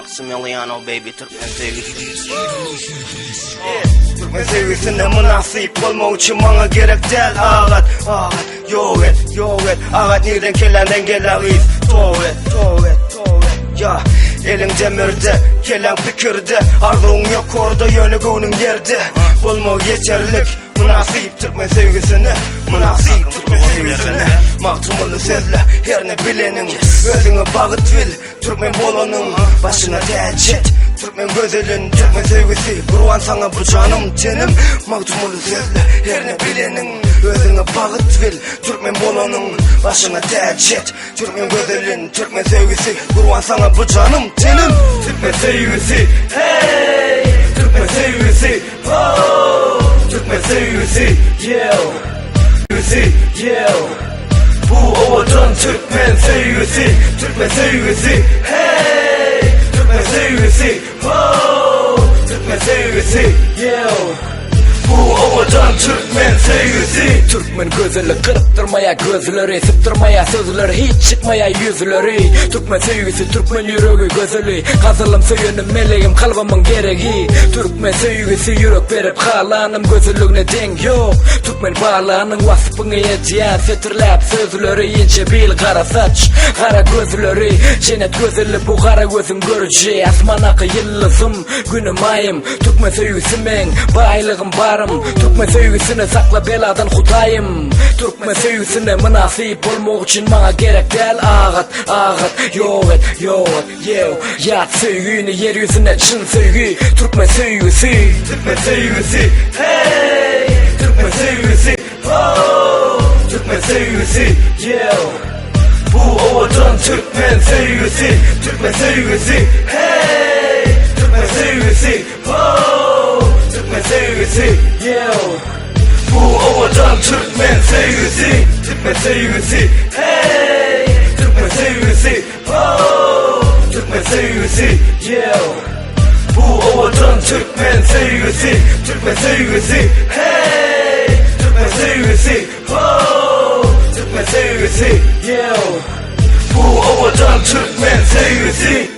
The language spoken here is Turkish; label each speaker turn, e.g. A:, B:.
A: Maximiliano baby, Türkmen sevgisi.
B: Türkmen sevgisine münasip olmak için bana gerek değil ağat. Yok et ağat nereden kelenden gelagiz. Doğru et ya. Elin demirde, gelen fikirde, arzun yok orada, yönü gönlün yerde. Olmak yeterlik, münasip Türkmen sevgisine, münasip Türkmen sevgisine. Mahtumunu sezle, her ne bilenin, özüne bağıt bil, Türkmen bolanın başına tercet. Türkmen gözelin, Türkmen sevgisi, kurban sana bu canım tenim. Mahtumunu sezle, her ne bilenin, özüne bağıt bil, Türkmen bolanın başına tercet. Türkmen gözelin, Türkmen sevgisi, kurban sana bu canım tenim. Türkmen sevgisi, hey, Türkmen sevgisi, oh, Türkmen sevgisi, yo, yo. Bu ovadan Türkmen sevgisi, Türkmen sevgisi, hey, Türkmen sevgisi, oh, Türkmen sevgisi, yo. Bu ovadan Türkmen sevgisi.
C: Türkmen gözleri kırptırmaya gözleri, sıptırmaya sözleri, hiç çıkmaya yüzleri. Türkmen sevgisi, Türkmen yüreği gözeli, kazılım söyünüm meleğim kalbimın gereği. Türkmen sevgisi yürek verip halanım gözlüğüne denk yok. Türkmen bağlanın vasfını yediyen fetirlep sözleri, ince bil kara saç, kara gözleri. Cennet gözeli bu kara gözüm göreceği, asman akı yıldızım, günüm ayım. Türkmen sevgisi men, baylığım barım. Türkmen sevgisini sakla beladan hudayım. Türkmen sevgisine münasip olmak için bana gerek değil ağat. Yok et, yo. Yat sevgini yeryüzüne çın sevgi. Türkmen sevgisi,
B: Türkmen sevgisi, hey, Türkmen sevgisi, oh, Türkmen sevgisi, yo. Bu ovadan Türkmen sevgisi, Türkmen sevgisi, hey, Türkmen sevgisi, oh, Türkmen sevgisi, yo. Bu ovadan Türkmen sevgisi, Türkmen sevgisi, hey, Türkmen sevgisi, oh, Türkmen sevgisi, yo. Bu ovadan Türkmen sevgisi, Türkmen sevgisi, hey, Türkmen sevgisi, oh, Türkmen sevgisi, yo. Bu ovadan Türkmen sevgisi.